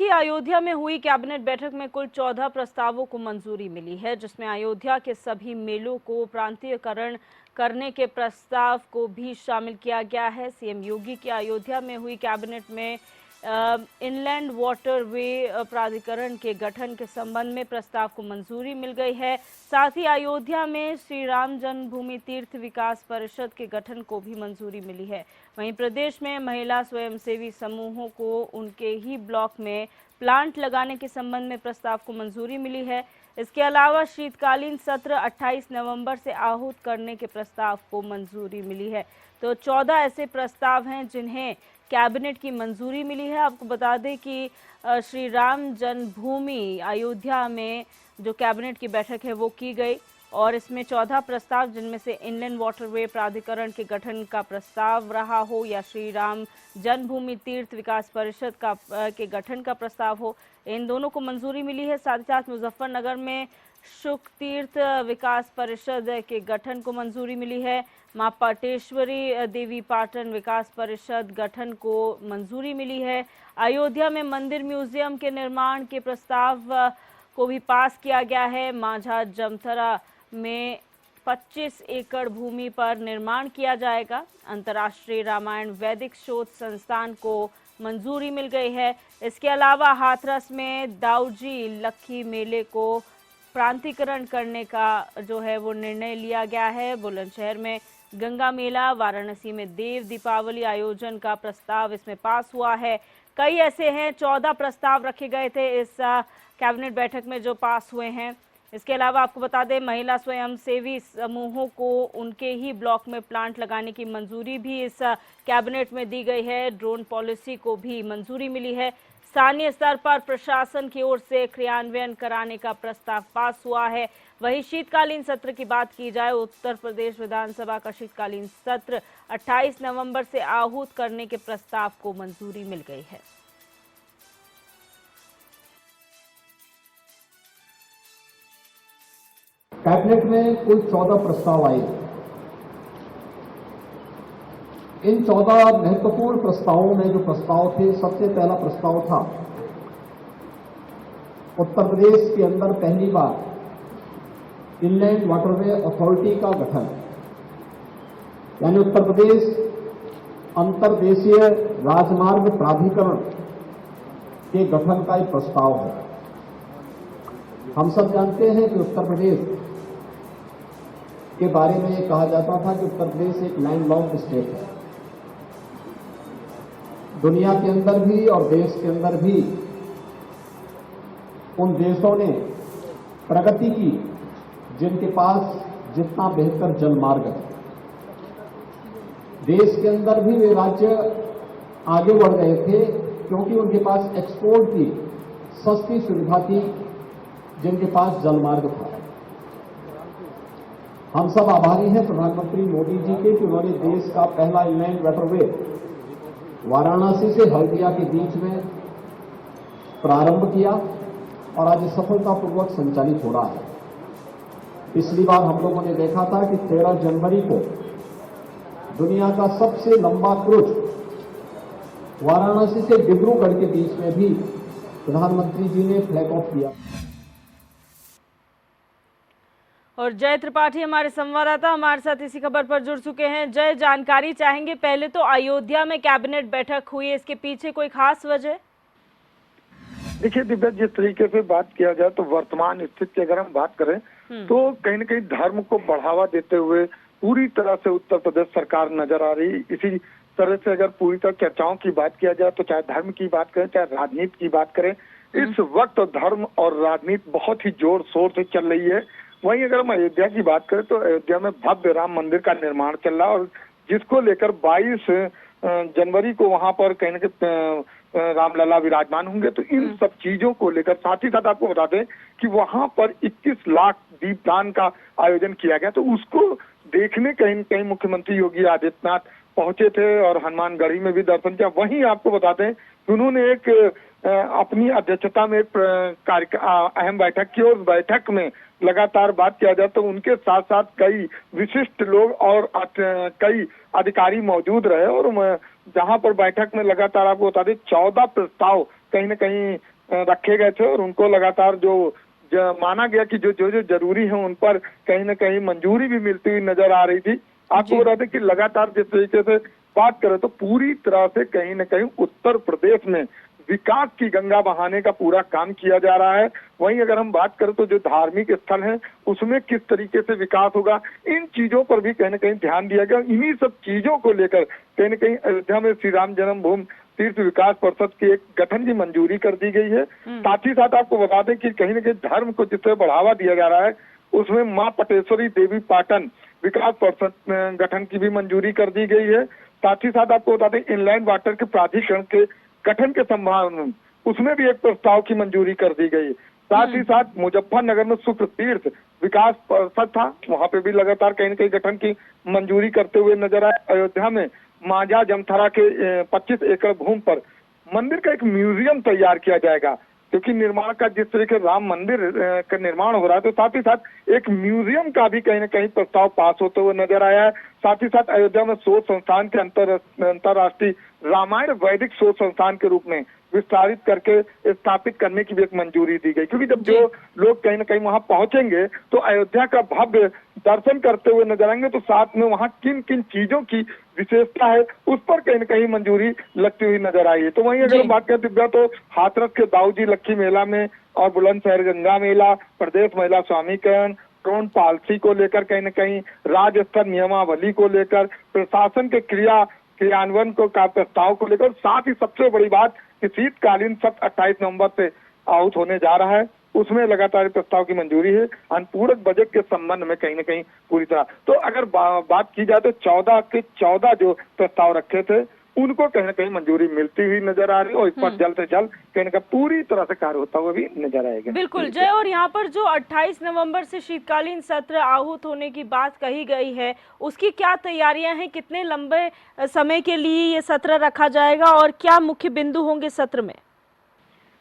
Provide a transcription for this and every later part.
की अयोध्या में हुई कैबिनेट बैठक में कुल 14 प्रस्तावों को मंजूरी मिली है, जिसमें अयोध्या के सभी मेलों को प्रांतीयकरण करने के प्रस्ताव को भी शामिल किया गया है। सीएम योगी की अयोध्या में हुई कैबिनेट में इनलैंड वाटरवे प्राधिकरण के गठन के संबंध में प्रस्ताव को मंजूरी मिल गई है। साथ ही अयोध्या में श्री राम जन्मभूमि तीर्थ विकास परिषद के गठन को भी मंजूरी मिली है। वहीं प्रदेश में महिला स्वयंसेवी समूहों को उनके ही ब्लॉक में प्लांट लगाने के संबंध में प्रस्ताव को मंजूरी मिली है। इसके अलावा शीतकालीन सत्र 28 नवंबर से आहूत करने के प्रस्ताव को मंजूरी मिली है। तो 14 ऐसे प्रस्ताव हैं जिन्हें कैबिनेट की मंजूरी मिली है। आपको बता दें कि श्री राम जन्मभूमि अयोध्या में जो कैबिनेट की बैठक है वो की गई और इसमें 14 प्रस्ताव, जिनमें से इनलैंड वाटरवे प्राधिकरण के गठन का प्रस्ताव रहा हो या श्री राम जन्मभूमि तीर्थ विकास परिषद के गठन का प्रस्ताव हो, इन दोनों को मंजूरी मिली है। साथ ही साथ मुजफ्फरनगर में शुक तीर्थ विकास परिषद के गठन को मंजूरी मिली है। मां पाटेश्वरी देवी पाटन विकास परिषद गठन को मंजूरी मिली है। अयोध्या में मंदिर म्यूजियम के निर्माण के प्रस्ताव को भी पास किया गया है। माझा जमथरा में 25 एकड़ भूमि पर निर्माण किया जाएगा। अंतर्राष्ट्रीय रामायण वैदिक शोध संस्थान को मंजूरी मिल गई है। इसके अलावा हाथरस में दाऊजी लक्खी मेले को प्रांतीयकरण करने का जो है वो निर्णय लिया गया है। बुलंदशहर में गंगा मेला, वाराणसी में देव दीपावली आयोजन का प्रस्ताव इसमें पास हुआ है। कई ऐसे हैं, 14 प्रस्ताव रखे गए थे इस कैबिनेट बैठक में जो पास हुए हैं। इसके अलावा आपको बता दें, महिला स्वयंसेवी समूहों को उनके ही ब्लॉक में प्लांट लगाने की मंजूरी भी इस कैबिनेट में दी गई है। ड्रोन पॉलिसी को भी मंजूरी मिली है। स्थानीय स्तर पर प्रशासन की ओर से क्रियान्वयन कराने का प्रस्ताव पास हुआ है। वहीं शीतकालीन सत्र की बात की जाए, उत्तर प्रदेश विधानसभा का शीतकालीन सत्र 28 नवंबर से आहूत करने के प्रस्ताव को मंजूरी मिल गई है। कैबिनेट में कुल 14 प्रस्ताव आए। इन 14 महत्वपूर्ण प्रस्तावों में जो प्रस्ताव थे, सबसे पहला प्रस्ताव था उत्तर प्रदेश के अंदर पहली बार इनलैंड वाटरवे अथॉरिटी का गठन, यानी उत्तर प्रदेश अंतर्देशीय राजमार्ग प्राधिकरण के गठन का एक प्रस्ताव है। हम सब जानते हैं कि उत्तर प्रदेश के बारे में ये कहा जाता था कि उत्तर प्रदेश एक लैंडलॉक्ड स्टेट है। दुनिया के अंदर भी और देश के अंदर भी उन देशों ने प्रगति की जिनके पास जितना बेहतर जलमार्ग है। देश के अंदर भी वे राज्य आगे बढ़ गए थे क्योंकि उनके पास एक्सपोर्ट की सस्ती सुविधा थी, जिनके पास जलमार्ग था। हम सब आभारी हैं प्रधानमंत्री मोदी जी के कि उन्होंने देश का पहला इनलैंड वाटरवे वाराणसी से हल्दिया के बीच में प्रारंभ किया और आज सफलतापूर्वक संचालित हो रहा है। पिछली बार हम लोगों ने देखा था कि 13 जनवरी को दुनिया का सबसे लंबा क्रूज वाराणसी से डिब्रूगढ़ के बीच में भी प्रधानमंत्री जी ने फ्लैग ऑफ किया। और जय त्रिपाठी हमारे संवाददाता हमारे साथ इसी खबर पर जुड़ चुके हैं। जय, जानकारी चाहेंगे। पहले तो अयोध्या में कैबिनेट बैठक हुई है, इसके पीछे कोई खास वजह? देखिए दिव्या, जिस तरीके से बात किया जाए तो वर्तमान स्थिति की अगर हम बात करें तो कहीं न कहीं धर्म को बढ़ावा देते हुए पूरी तरह से उत्तर प्रदेश सरकार नजर आ रही। इसी तरह से अगर पूरी तरह चर्चाओं की बात किया जाए तो चाहे धर्म की बात करें चाहे राजनीति की बात करें, इस वक्त धर्म और राजनीति बहुत ही जोर शोर से चल रही है। वहीं अगर हम अयोध्या की बात करें तो अयोध्या में भव्य राम मंदिर का निर्माण चल रहा है और जिसको लेकर 22 जनवरी को वहां पर कहीं न कहीं रामलला विराजमान होंगे। तो इन सब चीजों को लेकर साथ ही साथ आपको बता दें कि वहां पर 21 लाख दीपदान का आयोजन किया गया, तो उसको देखने कहीं कहीं मुख्यमंत्री योगी आदित्यनाथ पहुंचे थे और हनुमानगढ़ी में भी दर्शन किया। वहीं आपको बता दें कि उन्होंने एक अपनी अध्यक्षता में एक अहम बैठक की और बैठक में लगातार बात किया जाए तो उनके साथ साथ कई विशिष्ट लोग और कई अधिकारी मौजूद रहे और जहां पर बैठक में लगातार आपको बता दें 14 प्रस्ताव कहीं न कहीं रखे गए थे और उनको लगातार जो माना गया कि जो जो जो जरूरी है उन पर कहीं ना कहीं मंजूरी भी मिलती हुई नजर आ रही थी। आपको बता दें कि लगातार जिस तरीके से बात करें तो पूरी तरह से कहीं न कहीं उत्तर प्रदेश में विकास की गंगा बहाने का पूरा काम किया जा रहा है। वहीं अगर हम बात करें तो जो धार्मिक स्थल है उसमें किस तरीके से विकास होगा, इन चीजों पर भी कहीं न कहीं ध्यान दिया गया। इन्हीं सब चीजों को लेकर कहीं न कहीं अयोध्या में श्री राम जन्मभूमि तीर्थ विकास परिषद के एक गठन की मंजूरी कर दी गई है। साथ ही साथ आपको बता दें कि कहीं न कहीं धर्म को जिससे बढ़ावा दिया जा रहा है उसमें मां पटेश्वरी देवी पाटन विकास परिषद गठन की भी मंजूरी कर दी गई है। साथ ही साथ आपको बता दें इनलैंड वाटर के प्राधिकरण के गठन के संभावना उसमें भी एक प्रस्ताव की मंजूरी कर दी गई। साथ ही साथ मुजफ्फरनगर में शुक्र तीर्थ विकास परिषद था, वहां पे भी लगातार कहीं न कहीं गठन की मंजूरी करते हुए नजर आए। अयोध्या में मांझा जमथरा के 25 एकड़ भूमि पर मंदिर का एक म्यूजियम तैयार किया जाएगा, क्योंकि निर्माण का जिस तरीके राम मंदिर का निर्माण हो रहा है तो साथ ही साथ एक म्यूजियम का भी कहीं न कहीं प्रस्ताव पास होते हुए नजर आया है। साथ ही साथ अयोध्या में शोध संस्थान के अंतरराष्ट्रीय रामायण वैदिक शोध संस्थान के रूप में विस्तारित करके स्थापित करने की भी एक मंजूरी दी गई, क्योंकि जब जो लोग कहीं न कहीं वहां पहुंचेंगे तो अयोध्या का भव्य दर्शन करते हुए नजर आएंगे, तो साथ में वहां किन किन चीजों की विशेषता है उस पर कहीं न कहीं मंजूरी लगती हुई नजर आई है। तो वहीं अगर बात करें दिव्या तो हाथरस के दाऊजी लक्की मेला में और बुलंदशहर गंगा मेला, प्रदेश महिला स्वामीकरण, ड्रोन पॉलिसी को लेकर कहीं न कहीं राज्य स्तर नियमावली को लेकर प्रशासन के क्रियान्वयन को का प्रस्ताव को लेकर, साथ ही सबसे बड़ी बात कि शीतकालीन सत्र 28 नवंबर से आहूत होने जा रहा है, उसमें लगातार प्रस्ताव की मंजूरी है। अनुपूरक बजट के संबंध में कहीं न कहीं पूरी तरह तो अगर बात की जाए तो 14 के 14 जो प्रस्ताव रखे थे उनको कहीं न कहीं मंजूरी मिलती हुई नजर आ रही है और इस पर जल्द से जल्द कहीं न कहीं पूरी तरह से कार्य होता हुआ भी नजर आएगा। बिल्कुल जय, और यहाँ पर जो 28 नवंबर से शीतकालीन सत्र आहूत होने की बात कही गई है, उसकी क्या तैयारियां हैं? कितने लंबे समय के लिए ये सत्र रखा जाएगा और क्या मुख्य बिंदु होंगे सत्र में?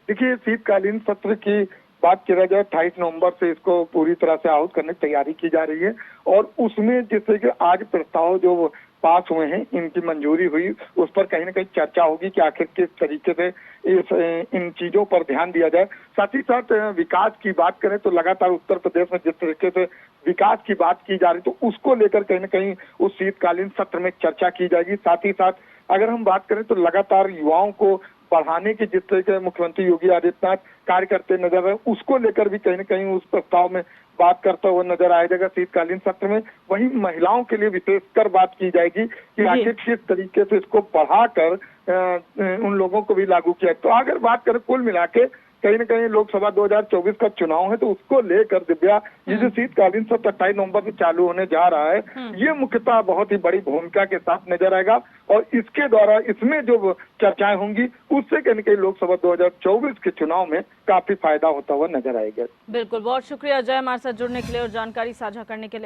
देखिए, शीतकालीन सत्र की बात की जाए 28 नवंबर से इसको पूरी तरह से आहूत करने की तैयारी की जा रही है और उसमें जैसे कि आज प्रस्ताव जो पास हुए हैं इनकी मंजूरी हुई, उस पर कहीं न कहीं चर्चा होगी कि आखिर किस तरीके से इन चीजों पर ध्यान दिया जाए। साथ ही साथ विकास की बात करें तो लगातार उत्तर प्रदेश में जिस तरीके से विकास की बात की जा रही तो उसको लेकर कहीं न कहीं उस शीतकालीन सत्र में चर्चा की जाएगी। साथ ही साथ अगर हम बात करें तो लगातार युवाओं को बढ़ाने की जिस तरीके मुख्यमंत्री योगी आदित्यनाथ कार्य करते नजर आए, उसको लेकर भी कहीं न कहीं उस प्रस्ताव में बात करता हुआ नजर आएगा शीतकालीन सत्र में। वहीं महिलाओं के लिए विशेषकर बात की जाएगी कि आखिर किस तरीके से इसको बढ़ाकर उन लोगों को भी लागू किया। तो अगर बात करें कुल मिला के कहीं न कहीं लोकसभा 2024 का चुनाव है तो उसको लेकर दिव्या ये जो शीतकालीन सत्र 28 नवंबर से चालू होने जा रहा है, ये मुख्यतः बहुत ही बड़ी भूमिका के साथ नजर आएगा और इसके द्वारा इसमें जो चर्चाएं होंगी उससे कहीं न कहीं लोकसभा 2024 के चुनाव में काफी फायदा होता हुआ नजर आएगा। बिल्कुल, बहुत शुक्रिया अजय हमारे साथ जुड़ने के लिए और जानकारी साझा करने के लिए।